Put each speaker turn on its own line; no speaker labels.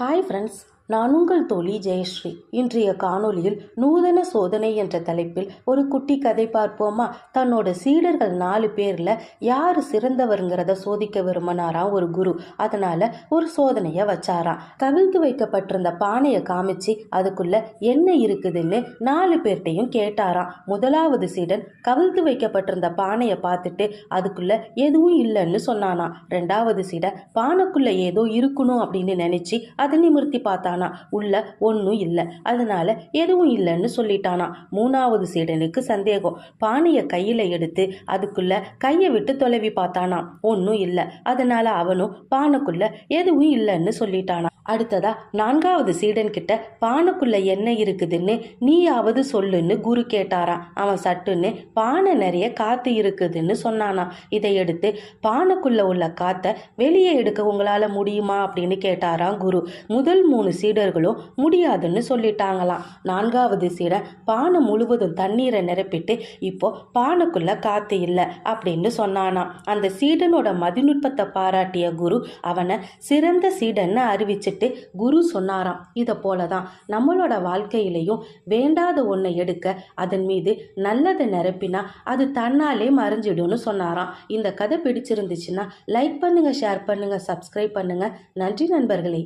Hi friends, நான் உங்கள் தோழி ஜெயஸ்ரீ. இன்றைய காணொளியில் நூதன சோதனை என்ற தலைப்பில் ஒரு குட்டி கதை பார்ப்போமா? தன்னோட சீடர்கள் 4 பேரில் யார் சிறந்தவருங்கிறத சோதிக்க விரும்பினாராம் ஒரு குரு. அதனால ஒரு சோதனையை வச்சாராம். கவிழ்த்து வைக்கப்பட்டிருந்த பானையை காமிச்சு அதுக்குள்ள என்ன இருக்குதுன்னு 4 பேர்ட்டையும் கேட்டாராம். முதலாவது சீடன் கவிழ்த்து வைக்கப்பட்டிருந்த பானையை பார்த்துட்டு அதுக்குள்ள எதுவும் இல்லைன்னு சொன்னானாம். 2வது சீடன் பானைக்குள்ள ஏதோ இருக்கணும் அப்படின்னு நினைச்சு அதை நிமிர்த்தி பார்த்தானா. உள்ள ஒன்றும் இல்லை, அதனால எதுவும் இல்லைன்னு சொல்லிட்டானா. 3வது சீடனுக்கு சந்தேகம். பானையை கையில எடுத்து அதுக்குள்ள கையை விட்டு தொலைவி பார்த்தானா. ஒன்றும் இல்லை, அதனால அவனும் பானைக்குள்ள எதுவும் இல்லைன்னு சொல்லிட்டானா. அடுத்ததா 4வது சீடன் கிட்ட பானைக்குள்ள என்ன இருக்குதுன்னு நீயாவது சொல்லுன்னு குரு கேட்டாராம். அவன் சட்டுன்னு பானை நிறைய காத்து இருக்குதுன்னு சொன்னானா. இதை எடுத்து பானைக்குள்ள உள்ள காத்தை வெளியே எடுக்க உங்களால முடியுமா அப்படின்னு கேட்டாராம் குரு. முதல் 3 சீடர்களும் முடியாதுன்னு சொல்லிட்டாங்களாம். 4வது சீடன் பானை முழுவதும் தண்ணீரை நிரப்பிட்டு இப்போ பானைக்குள்ள காத்து இல்லை அப்படின்னு சொன்னானா. அந்த சீடனோட மதிநுட்பத்தை பாராட்டிய குரு அவனை சிறந்த சீடன்னு அறிவிச்சிட்டு குரு சொன்னாராம், இதை போலதான் நம்மளோட வாழ்க்கையிலையும் வேண்டாத ஒன்றை எடுக்க அதன் மீது நல்லதை நிரப்பினா அது தன்னாலே மறைஞ்சிடும்னு சொன்னாராம். இந்த கதை பிடிச்சிருந்துச்சுன்னா லைக் பண்ணுங்க, ஷேர் பண்ணுங்க, சப்ஸ்கிரைப் பண்ணுங்க. நன்றி நண்பர்களே.